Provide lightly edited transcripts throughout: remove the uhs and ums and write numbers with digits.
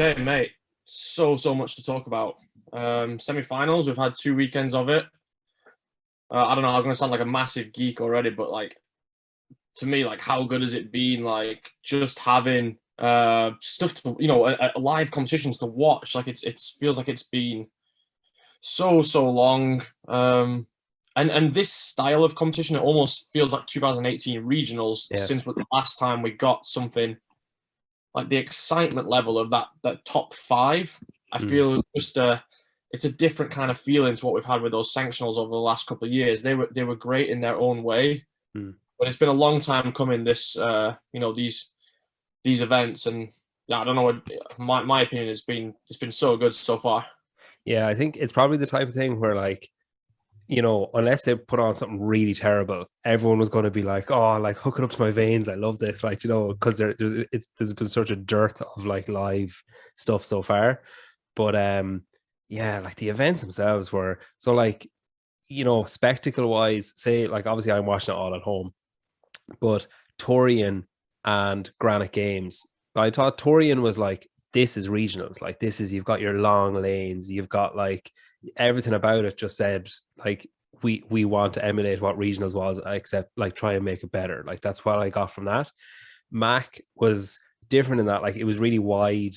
Okay, mate. So much to talk about. Semifinals. We've had 2 weekends of it. I don't know. I'm gonna sound like a massive geek already, but like to me, like how good has it been? Like just having stuff to live competitions to watch. Like it's feels like it's been so long. And this style of competition, it almost feels like 2018 regionals Yeah. since the last time we got something like the excitement level of that top five. I Mm. feel just it's a different kind of feeling to what we've had with those sanctionals over the last couple of years. They were great in their own way, Mm. but it's been a long time coming. These events, and yeah, I don't know what my opinion has been. It's been so good so far. Yeah, I think it's probably the type of thing where like, unless they put on something really terrible, everyone was going to be like, oh, like hook it up to my veins. I love this. Like, because there's been such a dearth of like live stuff so far. But yeah, like the events themselves were so like, spectacle wise, say like obviously I'm watching it all at home, but Torian and Granite Games, I thought Torian was like, this is regionals. Like, this is, you've got your long lanes, you've got like everything about it just said, like, we want to emulate what regionals was, except like try and make it better. Like, that's what I got from that. Mac was different in that, like, it was really wide,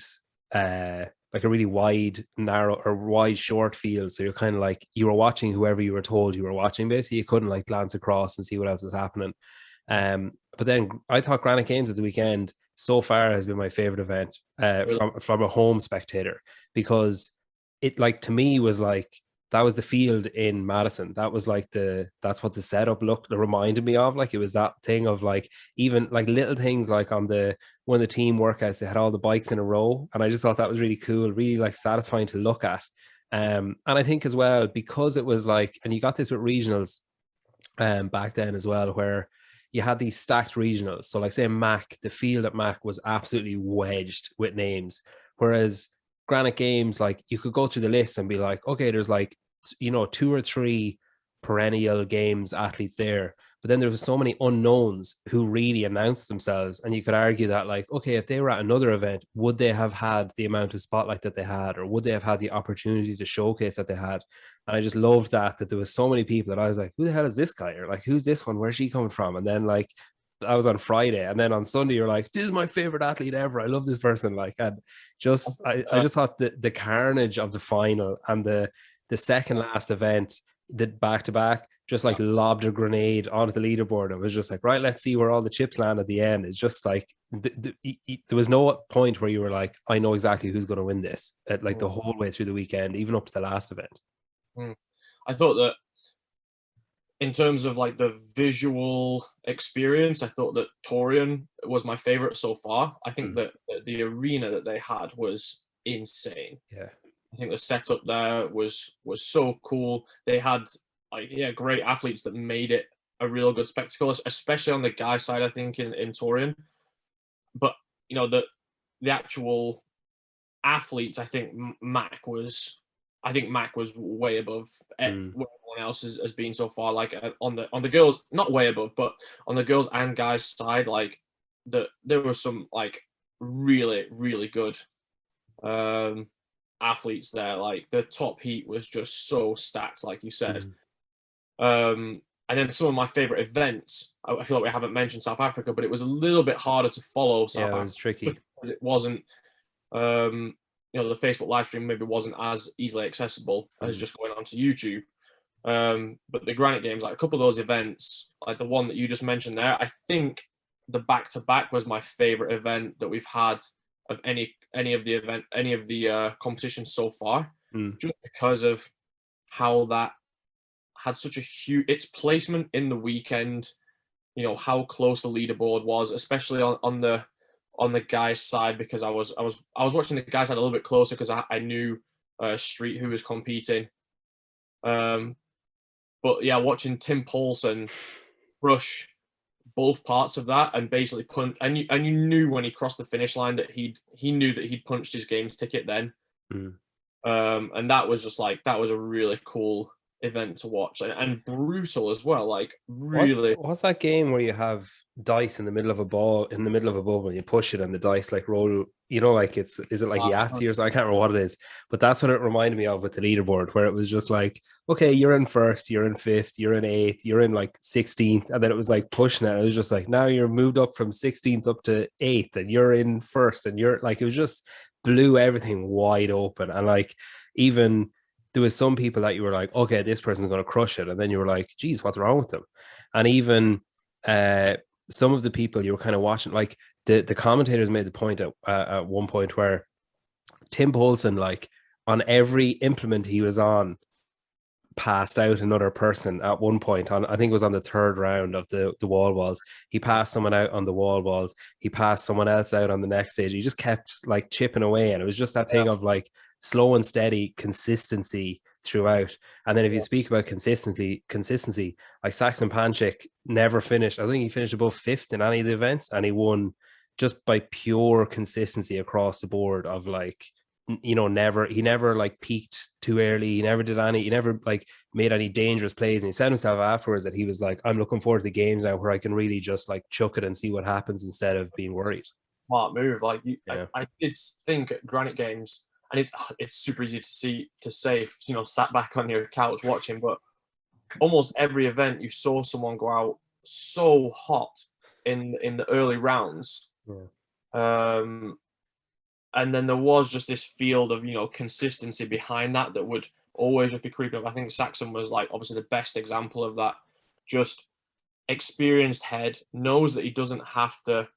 like a really wide, narrow or wide, short field. So you're kind of like, you were watching whoever you were told you were watching, basically. You couldn't like glance across and see what else is happening. But then I thought Granite Games at the weekend so far has been my favorite event Really. from a home spectator, because it, like, to me was like, that was the field in Madison. That was like that's what the setup looked, it reminded me of. Like, it was that thing of like, even like little things like on the one of the team workouts, they had all the bikes in a row. And I just thought that was really cool, really like satisfying to look at. And I think as well, because it was like, and you got this with regionals back then as well, where you had these stacked regionals. So, like, say Mac, the field at Mac was absolutely wedged with names, whereas Granite Games, like, you could go through the list and be like, okay, there's like, two or three perennial games athletes there, but then there was so many unknowns who really announced themselves, and you could argue that, like, okay, if they were at another event, would they have had the amount of spotlight that they had, or would they have had the opportunity to showcase that they had? And I just loved that there was so many people that I was like, who the hell is this guy? Or like, who's this one? Where's she coming from? And then like, I was on Friday, and then on Sunday you're like, this is my favorite athlete ever. I love this person. Like, and I Uh, just thought the carnage of the final and the second last event, the back to back, just like lobbed a grenade onto the leaderboard. It was just like, right, let's see where all the chips land at the end. It's just like there was no point where you were like, I know exactly who's going to win this, like the whole way through the weekend, even up to the last event. I thought that in terms of like the visual experience, I thought that Torian was my favorite so far. I think Mm. that the arena that they had was insane. Yeah. I think the setup there was so cool. They had like great athletes that made it a real good spectacle, especially on the guy side. I think in Torian, but the actual athletes, I think Mac was way above Mm. what everyone else has been so far. Like on the girls, not way above, but on the girls and guys side, like there were some like really good um athletes there. Like the top heat was just so stacked, like you said. Mm. And then some of my favorite events, I feel like we haven't mentioned South Africa, but it was a little bit harder to follow Yeah, South it Africa was tricky. because it wasn't um, the Facebook live stream maybe wasn't as easily accessible as Mm. just going onto YouTube. But the Granite Games, like a couple of those events, like the one that you just mentioned there, I think the back to back was my favorite event that we've had of any of the competitions so far, Mm. just because of how that had such a huge its placement in the weekend. How close the leaderboard was, especially on the guys' side, because I was watching the guys side a little bit closer because I knew Street who was competing. Um, but yeah, watching Tim Paulson rush both parts of that and basically punch, and you knew when he crossed the finish line that he knew that he'd punched his games ticket then. Mm. And that was just like that was a really cool event to watch, and brutal as well. Like really, What's that game where you have dice in the middle of a ball in the middle of a bubble and you push it and the dice like roll, like is it like Yahtzee or something? I can't remember what it is, but that's what it reminded me of with the leaderboard, where it was just like, okay, you're in first, you're in fifth, you're in eighth, you're in like 16th, and then it was like pushing it. It was just like, now you're moved up from 16th up to eighth and you're in first, and you're like, it was just blew everything wide open. And like, even there was some people that you were like, okay, this person's going to crush it, and then you were like, geez, what's wrong with them? And even some of the people you were kind of watching, like the commentators made the point at one point where Tim Poulsen, like on every implement he was on, passed out another person at one point. On, I think it was on the third round of the wall balls, he passed someone out on the wall balls, he passed someone else out on the next stage. He just kept like chipping away, and it was just that thing of like slow and steady consistency throughout. And then if you speak about consistency, like Saxon Panchik never finished, I think he finished above fifth in any of the events, and he won just by pure consistency across the board of like, he never like peaked too early. He never like made any dangerous plays. And he said himself afterwards that he was like, I'm looking forward to the games now where I can really just like chuck it and see what happens instead of being worried. Smart move. Like I did think at Granite Games, and it's super easy to say, sat back on your couch watching, but almost every event you saw someone go out so hot in the early rounds. And then there was just this field of consistency behind that would always just be creeping up. I think Saxon was like obviously the best example of that. Just experienced head, knows that he doesn't have to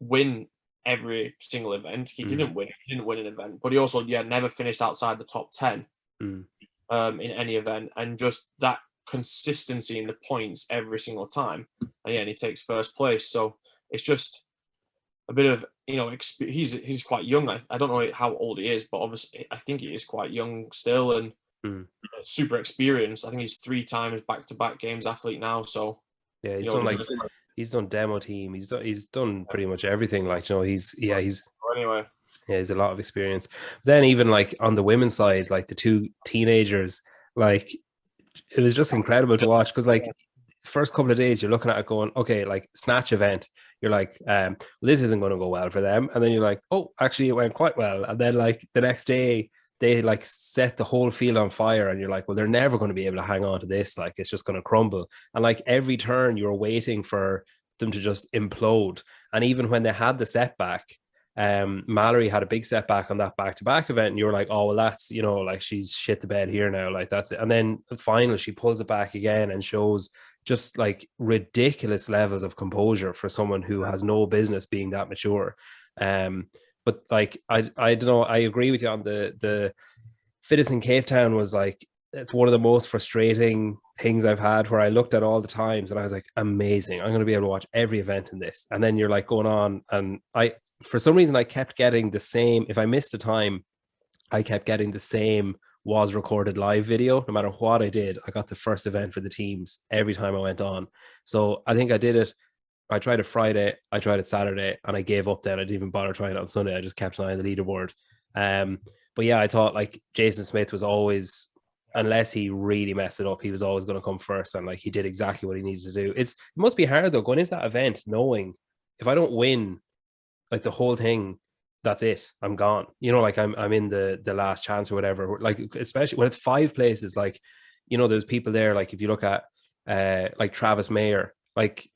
win every single event. He didn't win an event, but he also never finished outside the top 10 in any event, and just that consistency in the points every single time. And he takes first place. So it's just a bit of he's quite young. I don't know how old he is, but obviously I think he is quite young still, and super experienced. I think he's 3 times back-to-back games athlete now. So yeah, he's done demo team. He's done pretty much everything. Like he's anyway. Yeah, he's a lot of experience. Then even like on the women's side, like the 2 teenagers, like it was just incredible to watch, because like first couple of days you're looking at it going, okay, like snatch event, you're like, well, this isn't going to go well for them, and then you're like, oh, actually it went quite well, and then like the next day they like set the whole field on fire, and you're like, well, they're never going to be able to hang on to this, like it's just going to crumble. And like every turn you were waiting for them to just implode. And even when they had the setback, Mallory had a big setback on that back-to-back event, and you were like, oh well, that's like she's shit the bed here now, like that's it. And then finally she pulls it back again and shows just like ridiculous levels of composure for someone who has no business being that mature. But like I don't know, I agree with you on the fittest in Cape Town was like, it's one of the most frustrating things I've had, where I looked at all the times and I was like, amazing, I'm going to be able to watch every event in this. And then you're like going on, and for some reason I kept getting the same, if I missed a time, I kept getting the same was recorded live video. No matter what I did, I got the first event for the teams every time I went on. So I think I tried it Friday, I tried it Saturday, and I gave up then. I didn't even bother trying it on Sunday. I just kept an eye on the leaderboard. But yeah, I thought like Jason Smith was always, unless he really messed it up, he was always going to come first, and like he did exactly what he needed to do. It must be hard though, going into that event knowing if I don't win like the whole thing, that's it, I'm gone. Like I'm in the last chance or whatever. Like especially when it's 5 places, like there's people there, like if you look at like Travis Mayer, like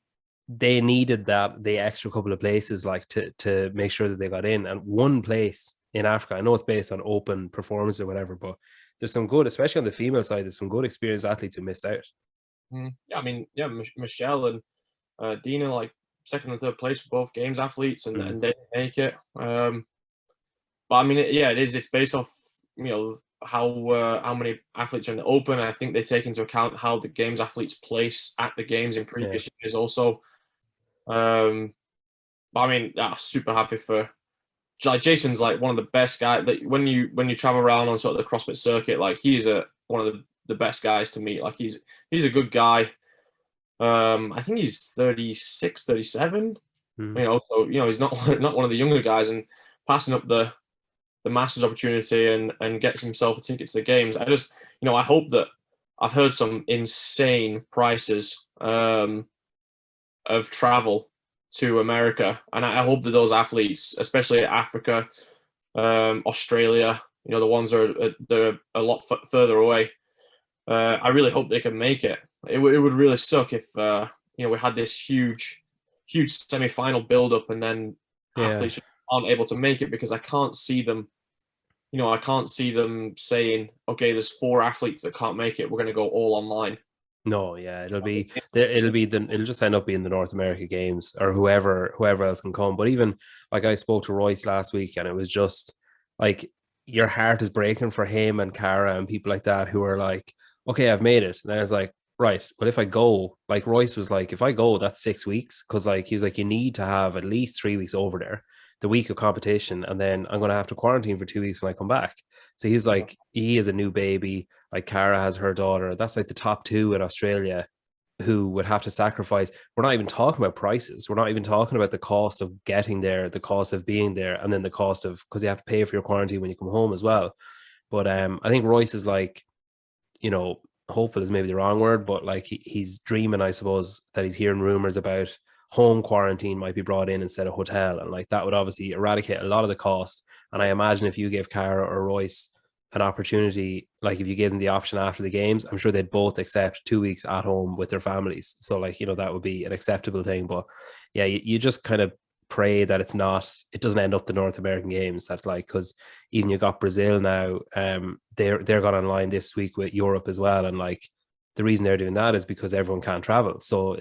they needed the extra couple of places, like to make sure that they got in. And 1 place in Africa, I know it's based on open performance or whatever, but there's some good, especially on the female side, there's some good experienced athletes who missed out. Yeah, I mean, Michelle and Dina, like 2nd and 3rd place for both games athletes, and they didn't make it. But I mean, it is. It's based off how many athletes are in the Open. I think they take into account how the games athletes place at the games in previous years also. But I mean, super happy for Jason's like one of the best guys. Like when you travel around on sort of the CrossFit circuit, like he's one of the best guys to meet. Like he's a good guy. I think he's 36, 37. So he's not one of the younger guys, and passing up the Masters opportunity and gets himself a ticket to the games. I just I hope that I've heard some insane prices of travel to America, and I hope that those athletes, especially Africa, Australia, the ones that are they're a lot further away. I really hope they can make it. It would really suck if we had this huge semi-final build-up and then Yeah. athletes aren't able to make it, because I can't see them. I can't see them saying, "Okay, there's 4 athletes that can't make it. We're going to go all online." No, yeah, it'll just end up being the North America Games or whoever else can come. But even like I spoke to Royce last week, and it was just like your heart is breaking for him and Cara and people like that who are like, okay, I've made it. And I was like, right, well, if I go, like Royce was like, if I go, that's 6 weeks, because like he was like, you need to have at least 3 weeks over there, the week of competition, and then I'm gonna have to quarantine for 2 weeks when I come back. So he's like, he is a new baby. Like Cara has her daughter. That's like the top 2 in Australia who would have to sacrifice. We're not even talking about prices. We're not even talking about the cost of getting there, the cost of being there, and then the cost of, because you have to pay for your quarantine when you come home as well. But I think Royce is like, hopeful is maybe the wrong word, but like he's dreaming, I suppose, that he's hearing rumors about home quarantine might be brought in instead of hotel, and like that would obviously eradicate a lot of the cost. And I imagine if you gave Cara or Royce an opportunity, like if you gave them the option after the games, I'm sure they'd both accept 2 weeks at home with their families. So like, that would be an acceptable thing. But yeah, you just kind of pray that it doesn't end up the North American Games. That like, because even you got Brazil now, they're gone online this week with Europe as well, and like the reason they're doing that is because everyone can't travel. So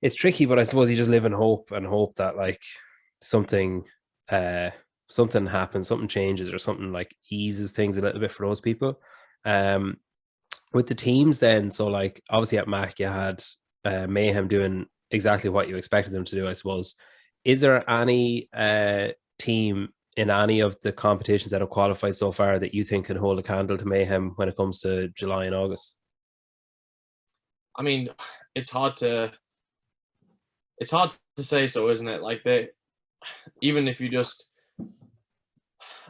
it's tricky, but I suppose you just live in hope and hope that like something uh something happens, something changes, or something like eases things a little bit for those people. Um, with the teams then, so like obviously at Mac you had Mayhem doing exactly what you expected them to do, I suppose. Is there any team in any of the competitions that have qualified so far that you think can hold a candle to Mayhem when it comes to July and August? I mean, it's hard to say so, isn't it? Like even if you just,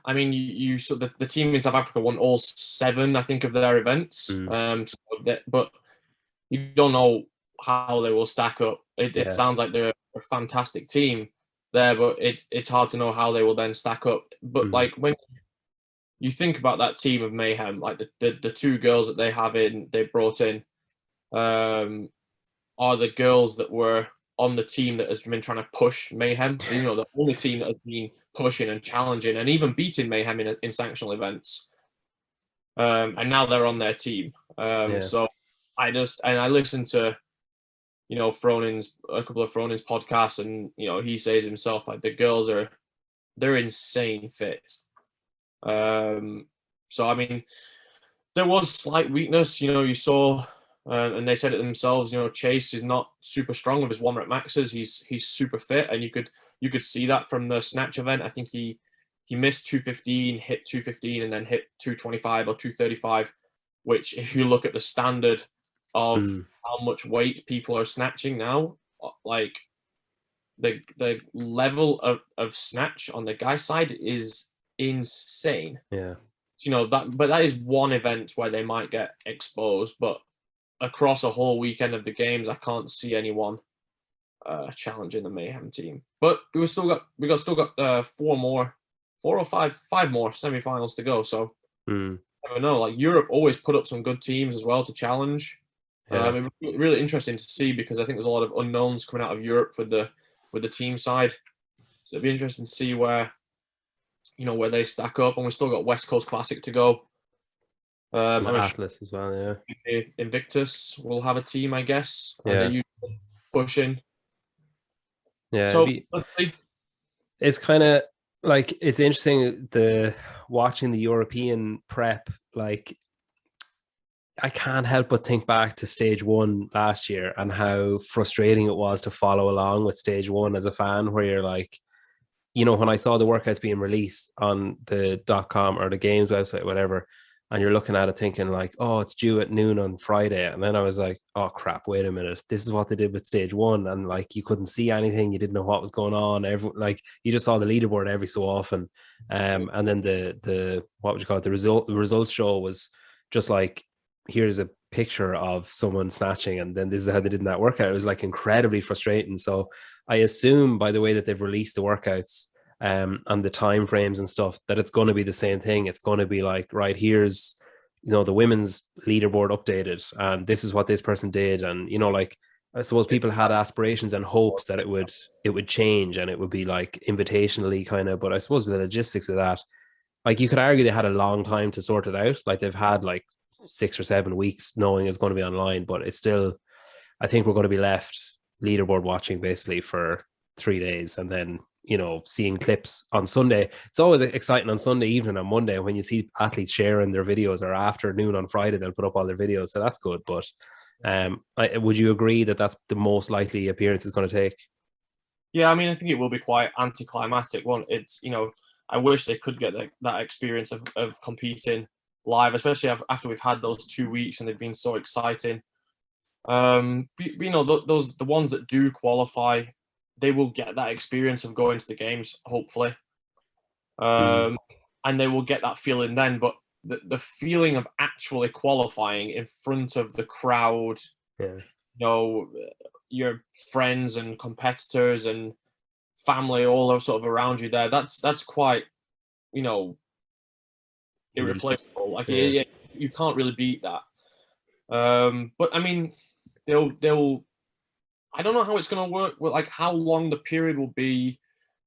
I mean, you so the team in South Africa won all 7, I think, of their events. But you don't know how they will stack up. It Yeah. sounds like they're a fantastic team there, but it's hard to know how they will then stack up. But like when you think about that team of Mayhem, like the 2 girls that they brought in, are the girls that were on the team that has been trying to push Mayhem. The only team that has been pushing and challenging and even beating Mayhem in sanctional events. And now they're on their team. Yeah. So I listened to a couple of Fronin's podcasts, and he says himself, like, the girls they're insane fit. So I mean, there was slight weakness. You saw, and they said it themselves. Chase is not super strong with his 1 rep maxes. He's super fit, and you could see that from the snatch event. I think he missed 215, hit 215, and then hit 225 or 235. Which, if you look at the standard of how much weight people are snatching now, like the level of snatch on the guy side is insane. Yeah. But that is one event where they might get exposed, but across a whole weekend of the games, I can't see anyone challenging the Mayhem team. But we still got 4 or 5 more semifinals to go. So I don't know. Like, Europe always put up some good teams as well to challenge. Yeah. It was really interesting to see, because I think there's a lot of unknowns coming out of Europe with the team side. So it'd be interesting to see where they stack up, and we still got West Coast Classic to go. And I'm Atlas as well, yeah. Invictus will have a team, I guess. Yeah. They usually push in. Yeah. So let's see. It's kind of like, it's interesting watching the European prep. Like, I can't help but think back to stage 1 last year and how frustrating it was to follow along with stage 1 as a fan, where you're like, when I saw the workouts being released on the .com or the games website, whatever, and you're looking at it thinking like, oh, it's due at noon on Friday. And then I was like, oh crap, wait a minute. This is what they did with stage 1. And like, you couldn't see anything. You didn't know what was going on. Like, you just saw the leaderboard every so often. And then the what would you call it? The results show was just like, here's a picture of someone snatching, and then this is how they did in that workout. It was like incredibly frustrating. So I assume by the way that they've released the workouts and the time frames and stuff, that it's going to be the same thing. It's going to be like, right, here's, the women's leaderboard updated, and this is what this person did. And, like, I suppose people had aspirations and hopes that it would change and it would be like invitationally kind of, but I suppose the logistics of that, like, you could argue they had a long time to sort it out. Like, they've had like 6 or 7 weeks knowing it's going to be online, but it's still, I think we're going to be left leaderboard watching basically for 3 days, and then, seeing clips on Sunday. It's always exciting on Sunday evening and Monday when you see athletes sharing their videos, or afternoon on Friday they'll put up all their videos, so that's good. But would you agree that that's the most likely appearance it's going to take? Yeah, I mean, I think it will be quite anticlimactic. One, it's, I wish they could get that experience of competing live, especially after we've had those 2 weeks and they've been so exciting. Those, the ones that do qualify, they will get that experience of going to the games, hopefully, and they will get that feeling then. But the feeling of actually qualifying in front of the crowd, your friends and competitors and family all are sort of around you there. That's quite, irreplaceable. Like, you can't really beat that. But I mean, they'll. I don't know how it's going to work. Like, how long the period will be.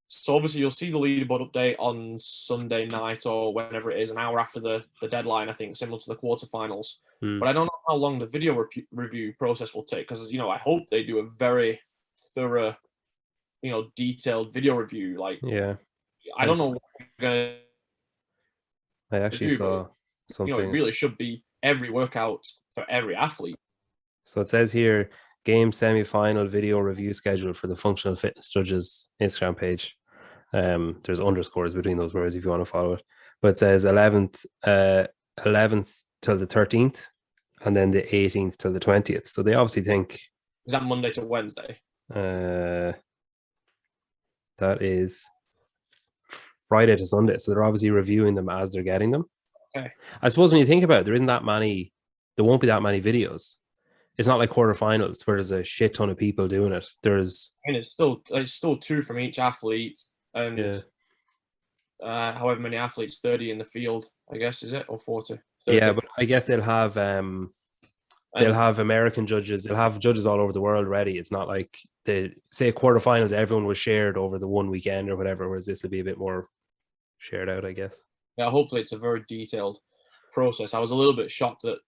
So obviously you'll see the leaderboard update on Sunday night or whenever it is, an hour after the deadline, I think, similar to the quarterfinals. But I don't know how long the video review process will take, because, I hope they do a very thorough, detailed video review. Like, I don't know what we're going I actually to do, saw but, something. it really should be every workout for every athlete. So it says here, game semi-final video review schedule for the functional fitness judges Instagram page. There's underscores between those words if you want to follow it. But it says 11th till the 13th, and then the 18th till the 20th. So they obviously think. Is that Monday to Wednesday? That is Friday to Sunday. So they're obviously reviewing them as they're getting them. Okay. I suppose when you think about it, there won't be that many videos. It's not like quarterfinals where there's a shit ton of people doing it. I mean, it's still 2 from each athlete, and however many athletes, 30 in the field, I guess, is it, or 40? 30. Yeah, but I guess they'll have American judges. They'll have judges all over the world ready. It's not like say quarterfinals, everyone was shared over the one weekend or whatever, whereas this will be a bit more shared out, I guess. Yeah, hopefully it's a very detailed process. I was a little bit shocked that,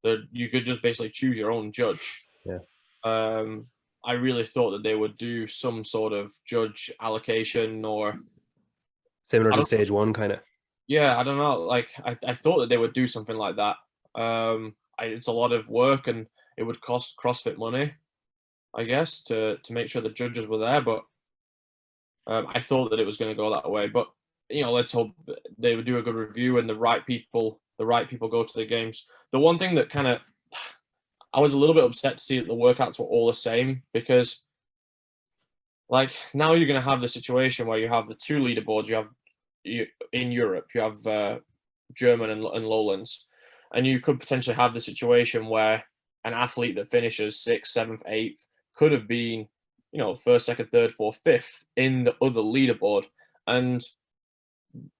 that you could just basically choose your own judge. Yeah. I really thought that they would do some sort of judge allocation, or similar to stage one, kind of. Yeah, I don't know. Like, I thought that they would do something like that. It's a lot of work, and it would cost CrossFit money, I guess, to make sure the judges were there. But I thought that it was going to go that way. But let's hope they would do a good review and the right people go to the games. The one thing that kind of, I was a little bit upset to see that the workouts were all the same, because, like, now you're going to have the situation where you have the 2 leaderboards. In Europe, you have German and Lowlands, and you could potentially have the situation where an athlete that finishes 6th, 7th, 8th could have been, 1st, 2nd, 3rd, 4th, 5th in the other leaderboard. And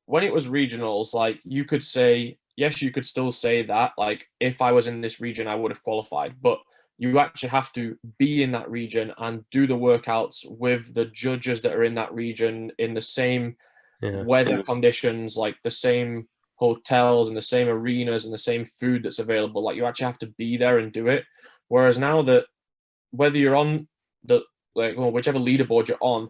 when it was regionals, like, you could say, yes, you could still say that, like, if I was in this region, I would have qualified. But you actually have to be in that region and do the workouts with the judges that are in that region, in the same weather conditions, like the same hotels and the same arenas and the same food that's available. Like, you actually have to be there and do it. Whereas now that whether you're on whichever leaderboard you're on,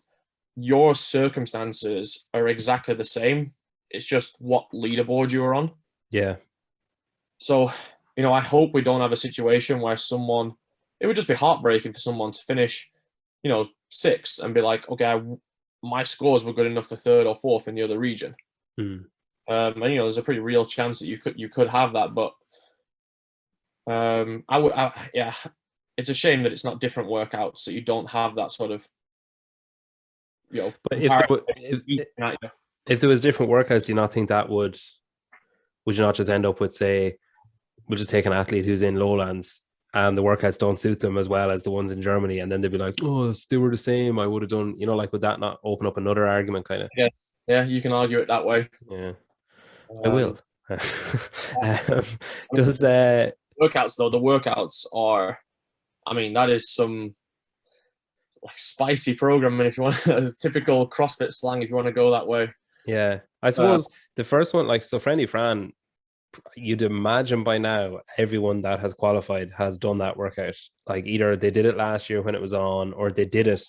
your circumstances are exactly the same. It's just what leaderboard you're on. Yeah. So, I hope we don't have a situation where it would just be heartbreaking for someone to finish, 6th and be like, okay, my scores were good enough for 3rd or 4th in the other region. And there's a pretty real chance that you could have that. But it's a shame that it's not different workouts, so you don't have that sort of, But if there was different workouts, do you not think that would would you not just end up with, say, we'll just take an athlete who's in lowlands and the workouts don't suit them as well as the ones in Germany, and then they'd be like, oh, if they were the same, I would have done, like, would that not open up another argument, kind of? Yes. Yeah, you can argue it that way. Yeah, I will. um, I mean, does workouts though, the workouts are, I mean, that is some like spicy programming if you want a typical CrossFit slang if you want to go that way. yeah, I Uh, suppose the first one, like, so Friendly Fran, you'd imagine by now everyone that has qualified has done that workout. Like, either they did it last year when it was on, or they did it,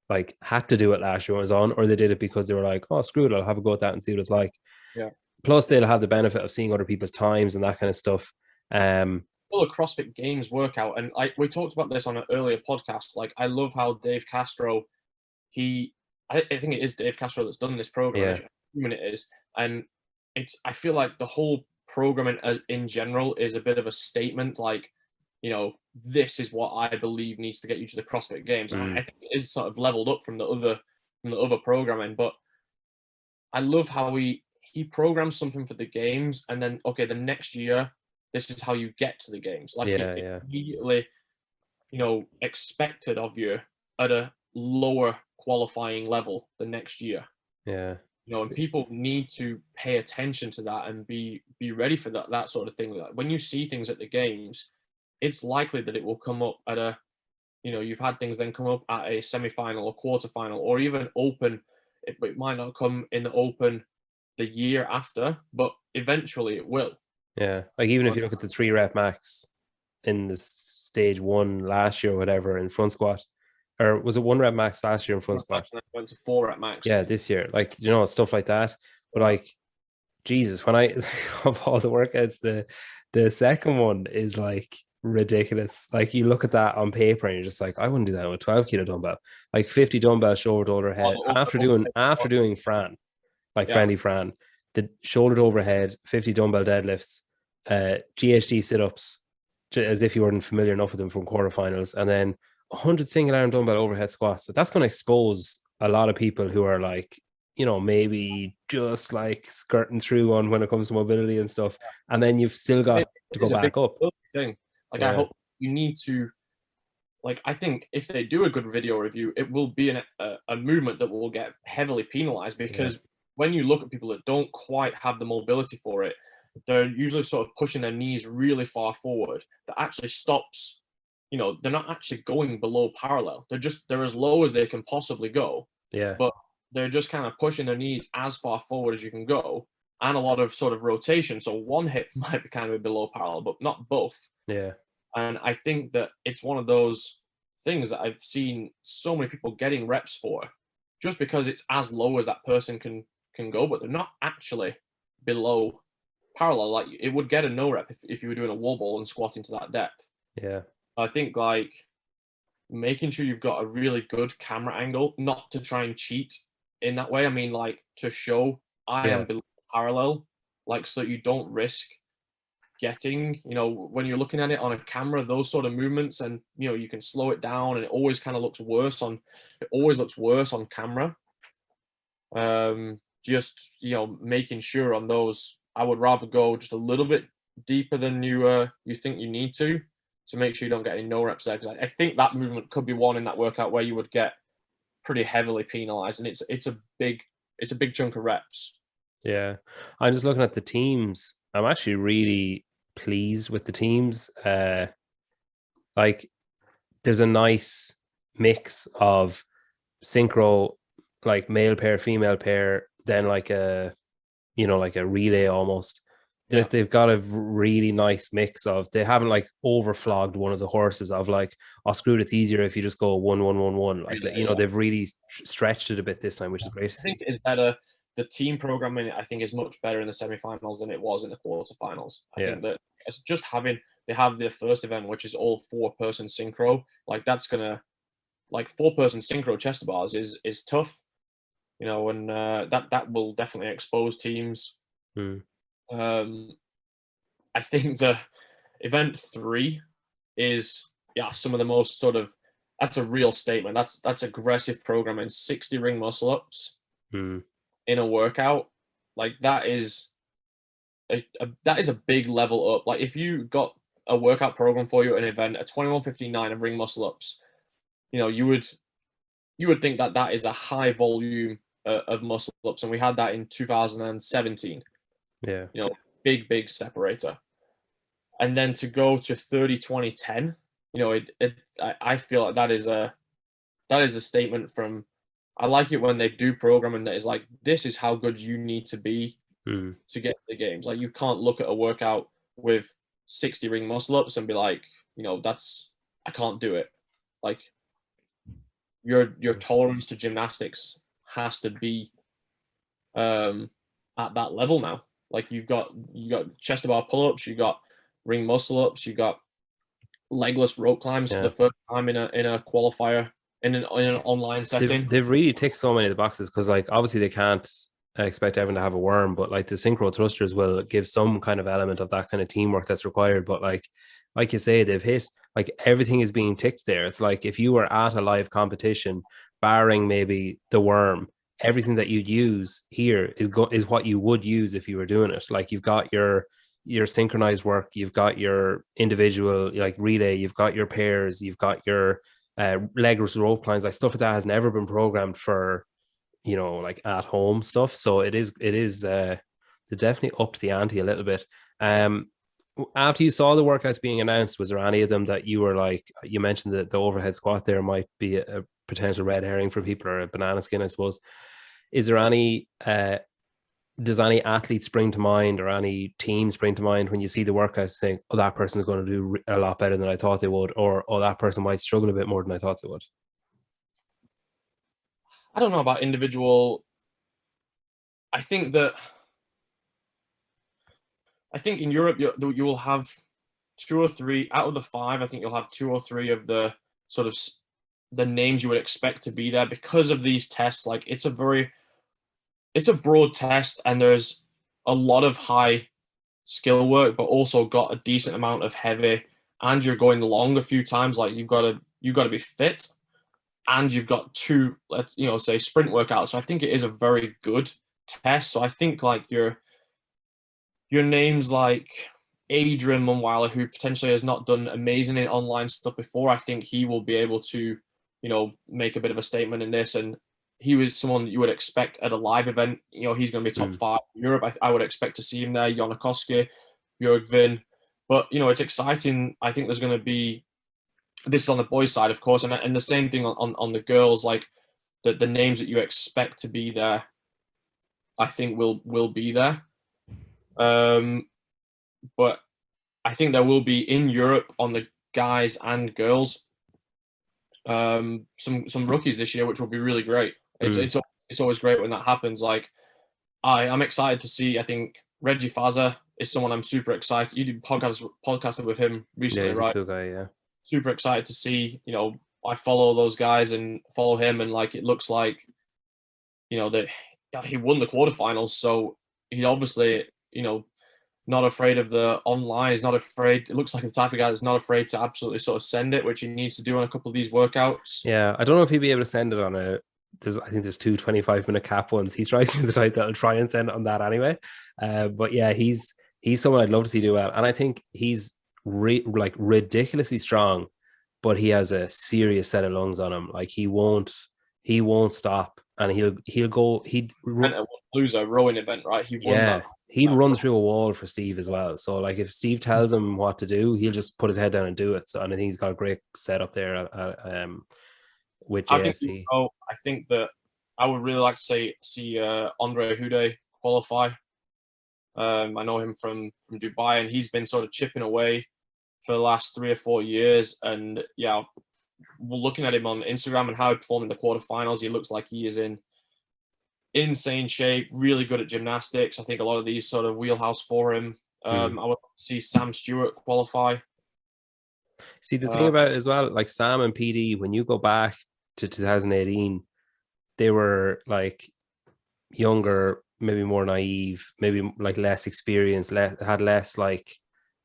like, had to do it last year when it was on, or they did it because they were like, oh, screw it, I'll have a go at that and see what it's like. yeah. Plus, they'll have the benefit of seeing other people's times and that kind of stuff. Still a CrossFit Games workout, and we talked about this on an earlier podcast. Like, I love how Dave Castro, I think it is Dave Castro that's done this program. Yeah. It is, and I feel like the whole programming in general is a bit of a statement. Like, this is what I believe needs to get you to the CrossFit Games, and I think it is sort of leveled up from the other programming. But I love how he programs something for the games, and then okay, the next year, this is how you get to the games. Like, Yeah. immediately, expected of you at a lower qualifying level the next year. Yeah. And people need to pay attention to that and be ready for that sort of thing. Like, when you see things at the games, it's likely that it will come up at a, you've had things then come up at a semi-final or quarter-final or even open. It might not come in the open the year after, but eventually it will. Yeah. Like, even if you look at the 3-rep max in the stage 1 last year or whatever in front squat, or was it 1-rep max last year in front squat? Went to 4-rep max. Yeah, this year, like, stuff like that. But like, Jesus, when I of all the workouts, the second one is like ridiculous. Like, you look at that on paper and you're just like, I wouldn't do that with 12-kilo dumbbell. Like 50 dumbbell shoulder to overhead after doing Fran, like Friendly Fran, the shoulder to overhead, 50 dumbbell deadlifts, GHD sit-ups, as if you weren't familiar enough with them from quarterfinals, and then 100 single arm dumbbell overhead squats. So that's going to expose a lot of people who are like, maybe just like skirting through on when it comes to mobility and stuff. And then you've still got to go back up. Thing. Like, I hope you need to, like, I think if they do a good video review, it will be a movement that will get heavily penalized, because when you look at people that don't quite have the mobility for it, they're usually sort of pushing their knees really far forward. That actually stops, they're not actually going below parallel. They're as low as they can possibly go. Yeah. But they're just kind of pushing their knees as far forward as you can go, and a lot of sort of rotation. So one hip might be kind of below parallel, but not both. Yeah. And I think that it's one of those things that I've seen so many people getting reps for, just because it's as low as that person can go, but they're not actually below parallel. Like, it would get a no rep if you were doing a wall ball and squatting to that depth. Yeah. I think, like, making sure you've got a really good camera angle, not to try and cheat in that way. I mean, like, to show I am below parallel, like, so you don't risk getting, when you're looking at it on a camera, those sort of movements, and you can slow it down, and it always looks worse on camera. Just making sure on those, I would rather go just a little bit deeper than you think you need to make sure you don't get any no reps there, because I think that movement could be one in that workout where you would get pretty heavily penalized, and it's a big chunk of reps. Yeah, I'm just looking at the teams. I'm actually really pleased with the teams. Like, there's a nice mix of synchro, like male pair, female pair, then like a like a relay almost. They've got a really nice mix of, they haven't like overflogged one of the horses of like, oh, screw it, it's easier if you just go 1-1-1-1. Like, they've really stretched it a bit this time, which is great to see. I think it's better. The team programming, I think, is much better in the semifinals than it was in the quarterfinals. I think that it's just they have their first event, which is all 4-person synchro. Like, that's gonna, like, 4-person synchro chest bars is tough, and that will definitely expose teams. I think the event 3 is some of the most sort of, that's a real statement. That's aggressive programming, 60 ring muscle ups in a workout. Like, that is that is a big level up. Like if you got a workout program for you at an event, a 21:59 of ring muscle ups, you would think that that is a high volume of muscle ups, and we had that in 2017. Yeah. Big separator. And then to go to 30-20-10, I feel like that is a statement from. I like it when they do programming that is like, this is how good you need to be to get to the games. Like you can't look at a workout with 60 ring muscle ups and be like, I can't do it. Like your tolerance to gymnastics has to be at that level now. Like you got chest to bar pull ups, you got ring muscle ups, you got legless rope climbs for the first time in a qualifier in an online setting. They've really ticked so many of the boxes because like obviously they can't expect everyone to have a worm, but like the synchro thrusters will give some kind of element of that kind of teamwork that's required. But like you say, they've hit like everything is being ticked there. It's like if you were at a live competition, barring maybe the worm, everything that you'd use here is what you would use if you were doing it. Like you've got your synchronized work, you've got your individual like relay, you've got your pairs, you've got your legless rope lines, like stuff like that has never been programmed for like at home stuff. So it is they're definitely upped the ante a little bit. After you saw the workouts being announced, was there any of them that you were like, you mentioned that the overhead squat there might be a potential red herring for people or a banana skin, I suppose. Is there any does any athlete spring to mind or any team spring to mind when you see the workouts, think, oh, that person's going to do a lot better than I thought they would, or oh, that person might struggle a bit more than I thought they would? I don't know about individual. I think in Europe you will have two or three out of the five. I think you'll have two or three of the sort of the names you would expect to be there because of these tests. Like it's a broad test, and there's a lot of high skill work, but also got a decent amount of heavy, and you're going long a few times. Like you've got to be fit, and you've got two, let's say sprint workouts. So I think it is a very good test. So I think like your names like Adrian Munweiler, who potentially has not done amazing in online stuff before, I think he will be able to, make a bit of a statement in this. And he was someone that you would expect at a live event. He's going to be top 5 in Europe. I would expect to see him there. Jonakoski, Jörgvin. But, it's exciting. I think there's going to be, this is on the boys' side, of course, and the same thing on the girls, like the names that you expect to be there, I think will be there. But I think there will be in Europe on the guys and girls some rookies this year, which will be really great. It's always great when that happens. Like I'm excited to see. I think Reggie Faza is someone I'm super excited. You did podcasted with him recently, yeah, he's right? a cool guy, yeah. Super excited to see. I follow those guys and follow him, and like it looks like, that he won the quarterfinals. So he obviously, not afraid of the online. He's not afraid. It looks like the type of guy that's not afraid to absolutely sort of send it, which he needs to do on a couple of these workouts. Yeah, I don't know if he'd be able to send it on I think there's two 25-minute cap ones. He strikes me the type that'll try and send it on that anyway. But yeah, he's someone I'd love to see do well. And I think he's like ridiculously strong, but he has a serious set of lungs on him. Like he won't stop, and he'll go. He'd lose a rowing event, right? He won that. He'd run through a wall for Steve as well. So like if Steve tells him what to do, he'll just put his head down and do it. So and I think he's got a great setup there with JST. I think that I would really like to see Andre Hude qualify. I know him from Dubai, and he's been sort of chipping away for the last 3 or 4 years. And yeah, looking at him on Instagram and how he performed in the quarterfinals, he looks like he is in insane shape, really good at gymnastics. I think a lot of these sort of wheelhouse for him. I would see Sam Stewart qualify. See, the thing about it as well, like Sam and PD, when you go back to 2018, they were like younger, maybe more naive, maybe like less experienced, had less like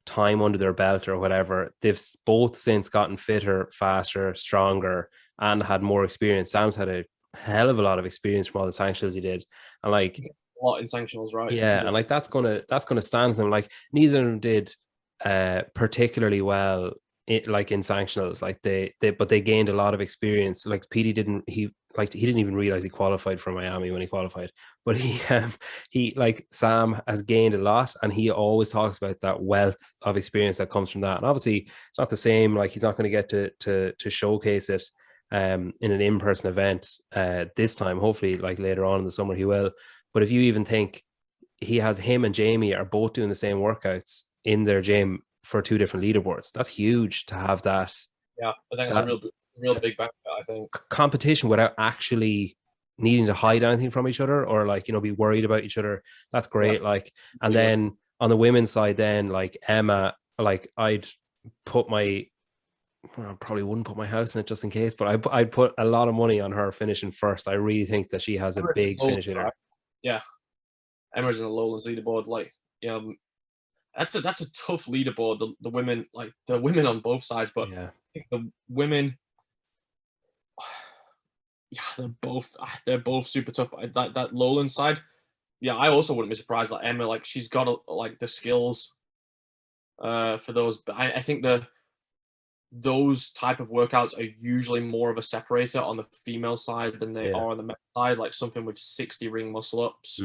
time under their belt or whatever. They've both since gotten fitter, faster, stronger, and had more experience. Sam's had a hell of a lot of experience from all the sanctions he did, and like a lot in sanctionals, right? Yeah, and like that's gonna stand them. Like neither of them did particularly well like in sanctionals. Like but they gained a lot of experience. Like Petey didn't he didn't even realize he qualified for Miami when he qualified. But he like Sam has gained a lot, and he always talks about that wealth of experience that comes from that. And obviously it's not the same, like he's not going to get to showcase it in an in-person event this time. Hopefully like later on in the summer he will. But if you even think he has him and Jamie are both doing the same workouts in their gym for two different leaderboards. That's huge to have that. Yeah, I think it's that a real big benefit. I think competition without actually needing to hide anything from each other or like be worried about each other. That's great. Yeah, like, and then on the women's side, then like Emma, like I'd put my. Well, I probably wouldn't put my house in it just in case, but I'd put a lot of money on her finishing first. I really think that she has a big finish in her. Yeah, Emma's in the Lowlands leaderboard. Like, that's a tough leaderboard. The women, like the women on both sides, but Yeah, I think the women, yeah, they're both super tough. That Lowland side, yeah, I also wouldn't be surprised. Like Emma, like she's got like the skills for those. But I think those type of workouts are usually more of a separator on the female side than they are on the male side. Like something with 60 ring muscle ups.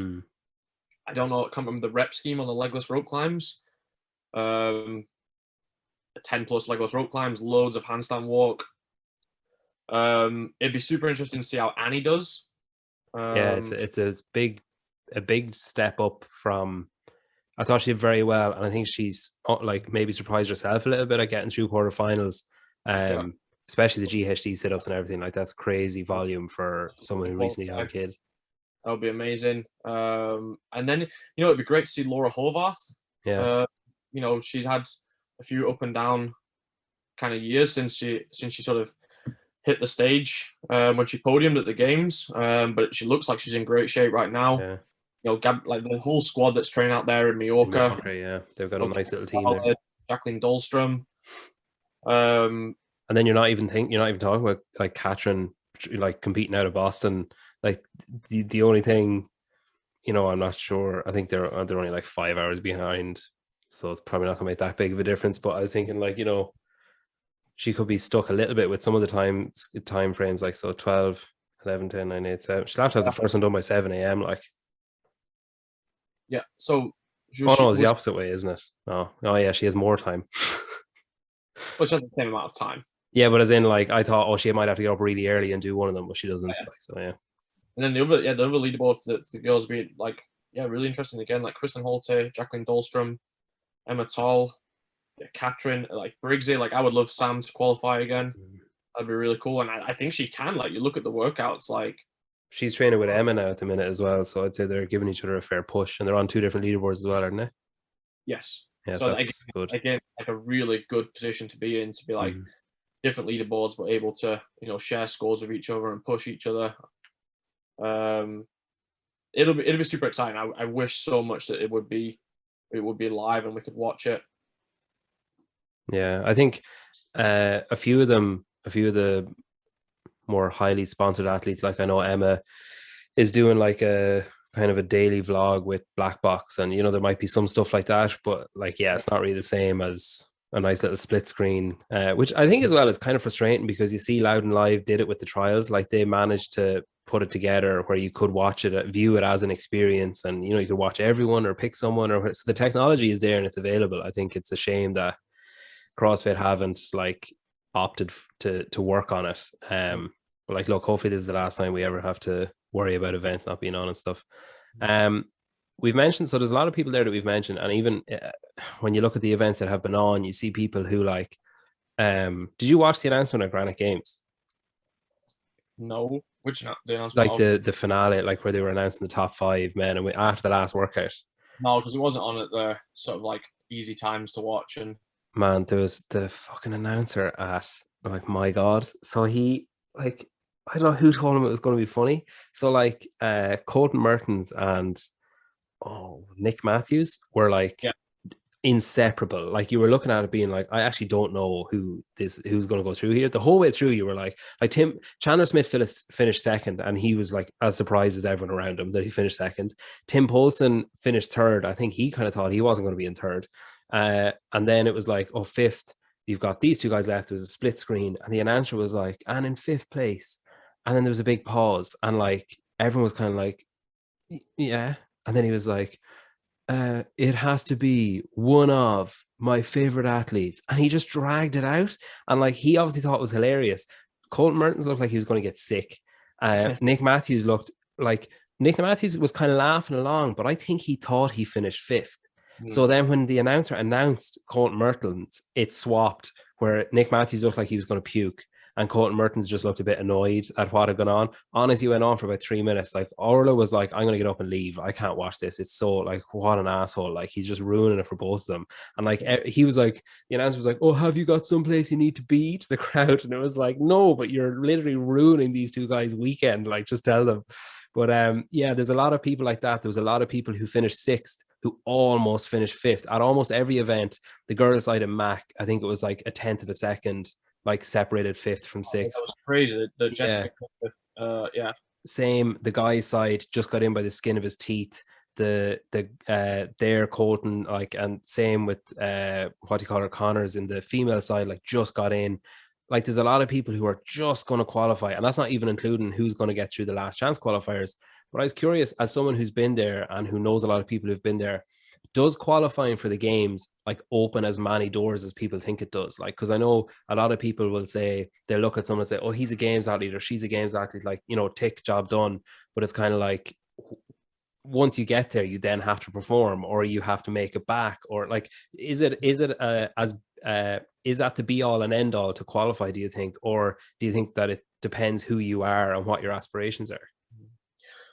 I don't know. I can't remember the rep scheme on the legless rope climbs. 10 plus legless rope climbs, loads of handstand walk. It'd be super interesting to see how Annie does. Yeah, it's a big step up from. I thought she did very well, and I think she's like maybe surprised herself a little bit at getting through quarterfinals. Especially the GHD sit-ups and everything. Like that's crazy volume for someone who recently had a kid. That would be amazing. And then it'd be great to see Laura Horvath. Yeah. She's had a few up and down kind of years since she sort of hit the stage when she podiumed at the games. But she looks like she's in great shape right now. Yeah. Like the whole squad that's training out there in Mallorca. Yeah, they've got a nice little team there. Jacqueline Dahlstrom. And then you're not even talking about like Katrin like competing out of Boston. Like the only thing, I'm not sure. I think they're only like 5 hours behind, so it's probably not gonna make that big of a difference. But I was thinking like she could be stuck a little bit with some of the time frames, like so 12, 11, 10, 9, 8, 7. She'll have to have the first one done by 7 a.m. like. Yeah. So. No, it's the opposite way, isn't it? Oh yeah, she has more time. But she has the same amount of time. Yeah, but as in, like, I thought, she might have to get up really early and do one of them, but she doesn't. Yeah. Like, so yeah. And then the other leaderboard for the girls being like, really interesting again. Like Kristen Holte, Jacqueline Dahlstrom, Emma Toll, Katrin, like Briggsy. Like I would love Sam to qualify again. That'd be really cool. And I think she can. Like you look at the workouts, like she's training with Emma now at the minute as well. So I'd say they're giving each other a fair push, and they're on two different leaderboards as well, aren't they? Yes. Yeah, so that's good. Again, like a really good position to be in, to be like different leaderboards, but able to share scores with each other and push each other. It'll be super exciting. I wish so much that it would be live and we could watch it. Yeah, I think a few of the more highly sponsored athletes, like I know Emma is doing like a kind of a daily vlog with Black Box, and there might be some stuff like that, but like it's not really the same as a nice little split screen, which I think as well is kind of frustrating because you see Loud and Live did it with the trials. Like they managed to put it together where you could watch it, view it as an experience, and you could watch everyone or pick someone, or so the technology is there and it's available. I think it's a shame that CrossFit haven't like opted to work on it. But like, look, hopefully this is the last time we ever have to worry about events not being on and stuff. We've mentioned, so there's a lot of people there that we've mentioned, and even when you look at the events that have been on, you see people who like, did you watch the announcement at Granite Games? No, which not the announcement, like the finale, like where they were announcing the top 5 men, and after the last workout. No, because it wasn't on at the sort of like easy times to watch. And man, there was the fucking announcer at, like, my God. So he, like, I don't know who told him it was going to be funny. So like Colton Mertens and Nick Matthews were like inseparable. Like you were looking at it being like, I actually don't know who's going to go through here. The whole way through, you were like Chandler Smith finished second, and he was like as surprised as everyone around him that he finished second. Tim Poulsen finished third. I think he kind of thought he wasn't going to be in third. And then it was like, oh, fifth, you've got these two guys left. There was a split screen, and the announcer was like, and in fifth place. And then there was a big pause, and like everyone was kind of like, yeah. And then he was like, it has to be one of my favorite athletes. And he just dragged it out. And like, he obviously thought it was hilarious. Colton Mertens looked like he was going to get sick. Nick Matthews was kind of laughing along, but I think he thought he finished fifth. So then when the announcer announced Colton Mertens, it swapped where Nick Matthews looked like he was going to puke. And Colton Mertens just looked a bit annoyed at what had gone on. Honestly, went on for about 3 minutes. Like Orla was like, I'm going to get up and leave. I can't watch this. It's so like, what an asshole. Like he's just ruining it for both of them. And like, he was like, the announcer was like, oh, have you got someplace you need to be to the crowd? And it was like, no, but you're literally ruining these two guys' weekend. Like just tell them. But yeah, there's a lot of people like that. There was a lot of people who finished sixth who almost finished fifth at almost every event. The girls' side of Mac, I think it was like a tenth of a second, like separated fifth from sixth. That was crazy. The Jessica, yeah. Same. The guy's side just got in by the skin of his teeth. Their Colton, like, and same with what do you call her, Connors in the female side, like just got in. Like there's a lot of people who are just going to qualify, and that's not even including who's going to get through the last chance qualifiers. But I was curious, as someone who's been there and who knows a lot of people who've been there, does qualifying for the games like open as many doors as people think it does? Like, because I know a lot of people will say, they look at someone and say, oh, he's a games athlete or she's a games athlete, like, you know, tick, job done. But it's kind of like, once you get there, you then have to perform, or you have to make it back, or like, is that the be all and end all to qualify, do you think? Or do you think that it depends who you are and what your aspirations are?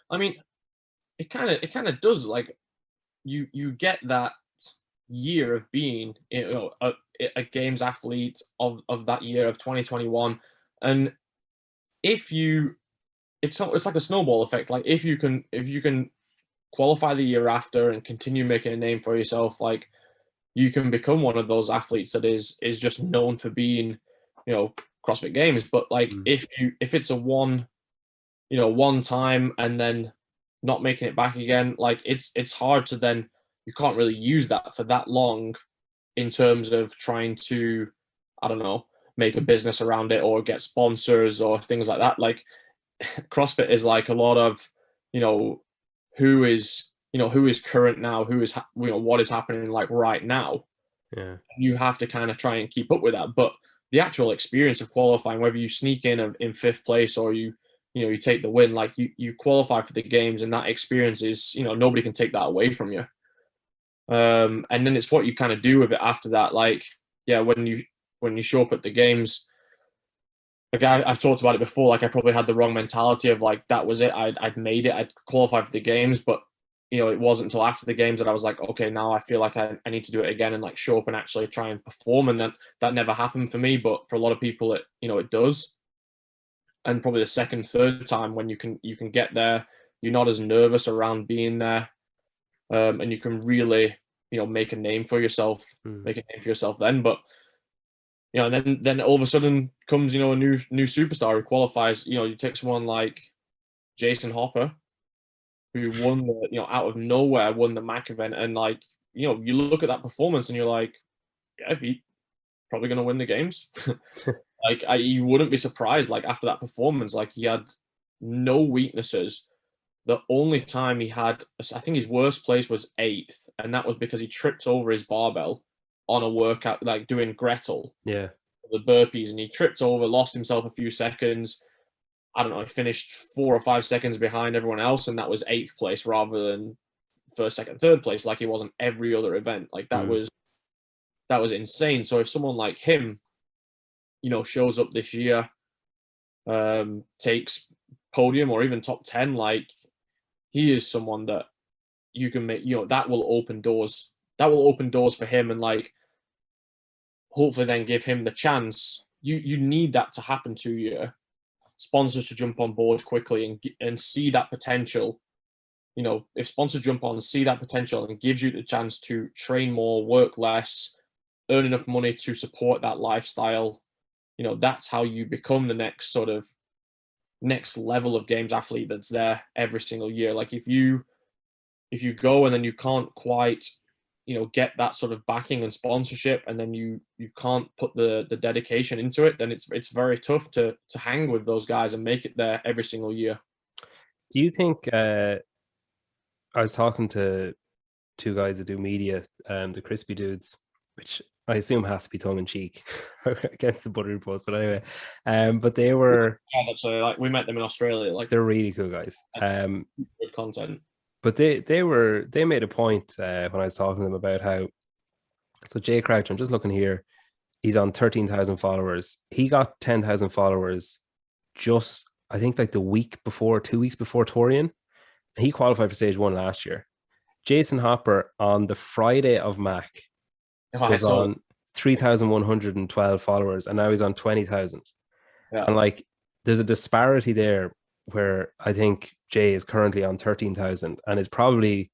I mean, it kind of does. Like, you get that year of being, you know, a games athlete of that year of 2021, and if you, it's like a snowball effect. Like if you can qualify the year after and continue making a name for yourself, like you can become one of those athletes that is just known for being, you know, CrossFit Games. But like if it's a one time and then not making it back again, like it's hard to then, you can't really use that for that long in terms of trying to, I don't know, make a business around it or get sponsors or things like that. Like CrossFit is like a lot of, you know, who is current now, who is, you know, what is happening like right now. Yeah. You have to kind of try and keep up with that. But the actual experience of qualifying, whether you sneak in fifth place or you take the win, like you qualify for the games, and that experience is, you know, nobody can take that away from you. And then it's what you kind of do with it after that. Like, yeah, when you show up at the games, like I've talked about it before, like I probably had the wrong mentality of like, that was it. I'd made it. I'd qualified for the games, but you know, it wasn't until after the games that I was like, okay, now I feel like I need to do it again and like show up and actually try and perform. And then that never happened for me, but for a lot of people, it does. And probably the second, third time when you can get there, you're not as nervous around being there, and you can really, you know, make a name for yourself, then. But you know, and then all of a sudden comes, you know, a new superstar who qualifies. You know, you take someone like Jason Hopper, who won the, you know, out of nowhere won the MAC event, and like, you know, you look at that performance and you're like, yeah, he's probably going to win the games. Like you wouldn't be surprised. Like after that performance, like he had no weaknesses. The only time he had, I think his worst place was 8th, and that was because he tripped over his barbell on a workout, like doing Gretel, Yeah, the burpees, and he tripped over, lost himself a few seconds. I don't know, he finished 4 or 5 seconds behind everyone else, and that was 8th place rather than first, second, third place, like he was on every other event. Like that was insane. So if someone like him, you know, shows up this year, takes podium or even top 10, like he is someone that you can make, you know, that will open doors. That will open doors for him, and like hopefully then give him the chance. You need that to happen to you. Sponsors to jump on board quickly and see that potential, if sponsors jump on, see that potential, and gives you the chance to train more, work less, earn enough money to support that lifestyle, that's how you become the next level of games athlete that's there every single year. Like if you go and then you can't quite get that sort of backing and sponsorship, and then you can't put the dedication into it, then it's very tough to hang with those guys and make it there every single year. Do you think I was talking to two guys that do media, the crispy dudes, which I assume has to be tongue in cheek against the buttery post, but anyway, but they were Actually, like we met them in Australia, like they're really cool guys. Good content. But they made a point when I was talking to them about how, so Jay Crouch, I'm just looking here, he's on 13,000 followers. He got 10,000 followers just, I think, like the week before, 2 weeks before Torian. He qualified for stage 1 last year. Jason Hopper on the Friday of Mac was on 3,112 followers, and now he's on 20,000. Yeah. And like, there's a disparity there where I think Jay is currently on 13,000 and is probably,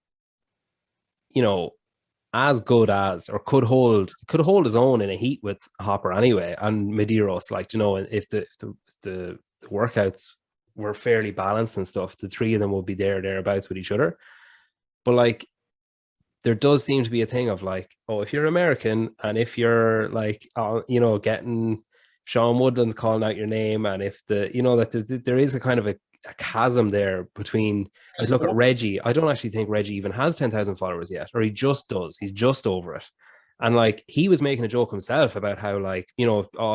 as good as, or could hold his own in a heat with Hopper anyway, and Medeiros. Like, if the workouts were fairly balanced and stuff, the three of them will be thereabouts with each other. But like, there does seem to be a thing of like, oh, if you're American and if you're like, getting Sean Woodland's calling out your name, and if that there is a kind of a chasm there between, like, look at Reggie. I don't actually think Reggie even has 10,000 followers yet, or he just does. He's just over it. And like, he was making a joke himself about how, like,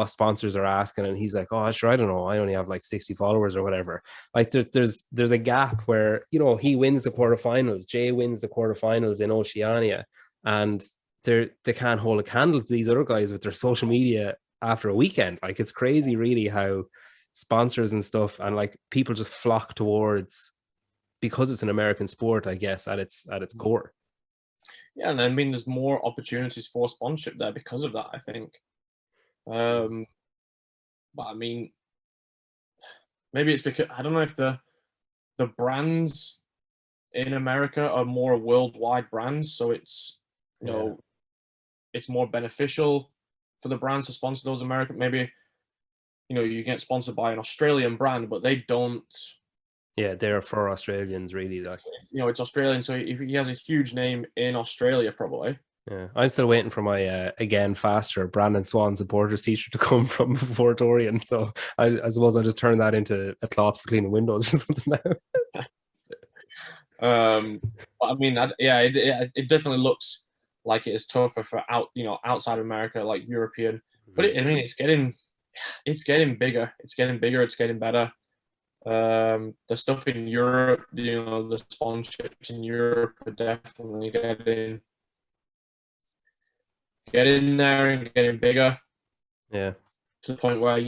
sponsors are asking, and he's like, oh, sure, I don't know, I only have like 60 followers or whatever. Like, there's a gap where, he wins the quarterfinals, Jay wins the quarterfinals in Oceania, and they can't hold a candle to these other guys with their social media after a weekend. Like, it's crazy really how sponsors and stuff and like people just flock towards, because it's an American sport, I guess, at its core. Yeah, and I mean, there's more opportunities for sponsorship there because of that, I think. But I mean, maybe it's because I don't know if the brands in America are more worldwide brands, so it's it's more beneficial for the brands to sponsor those American. Maybe you get sponsored by an Australian brand, but they don't. Yeah, they're for Australians, really. Like, it's Australian, so he has a huge name in Australia, probably. Yeah, I'm still waiting for my again faster Brandon Swan supporters t-shirt to come from before Torian. So I suppose I'll just turn that into a cloth for cleaning windows or something now. I mean, it definitely looks like it is tougher for outside of America, like European. But it's getting bigger. It's getting bigger. It's getting better. The stuff in Europe, the sponsorships in Europe are definitely getting there and getting bigger. Yeah. To the point where, I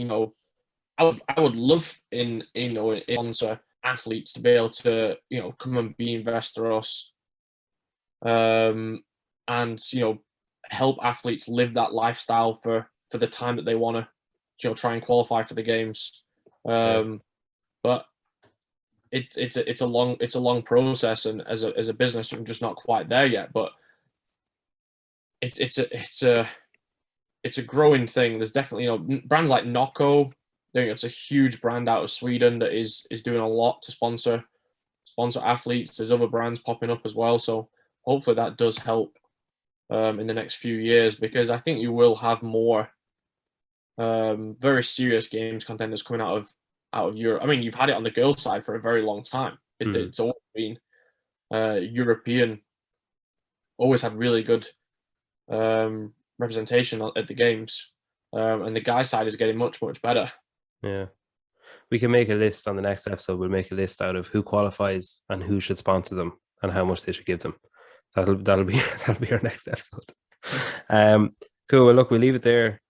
would love in sponsor athletes to be able to, come and be investors, and, help athletes live that lifestyle for the time that they want to, try and qualify for the games. But it's a long process, and as a business, I'm just not quite there yet. But it's a growing thing. There's definitely brands like Nocco. It's a huge brand out of Sweden that is doing a lot to sponsor athletes. There's other brands popping up as well. So hopefully that does help in the next few years, because I think you will have more very serious games contenders coming out of Europe. I mean, you've had it on the girls' side for a very long time. It's always been European. Always had really good representation at the games, and the guys' side is getting much better. Yeah, we can make a list on the next episode. We'll make a list out of who qualifies and who should sponsor them and how much they should give them. That'll be our next episode. Cool. Well, look, we'll leave it there.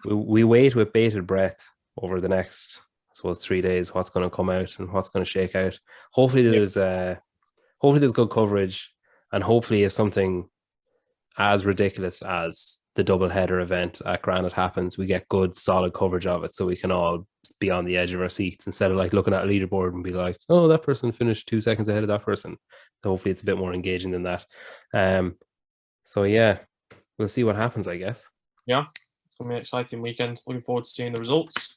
We wait with bated breath over the next, I suppose, 3 days, what's going to come out and what's going to shake out. Hopefully there's good coverage, and hopefully if something as ridiculous as the double header event at Granite happens, we get good solid coverage of it, so we can all be on the edge of our seats instead of like looking at a leaderboard and be like, oh, that person finished 2 seconds ahead of that person. So hopefully it's a bit more engaging than that. So yeah, we'll see what happens, I guess. Yeah, it's gonna be an exciting weekend. Looking forward to seeing the results.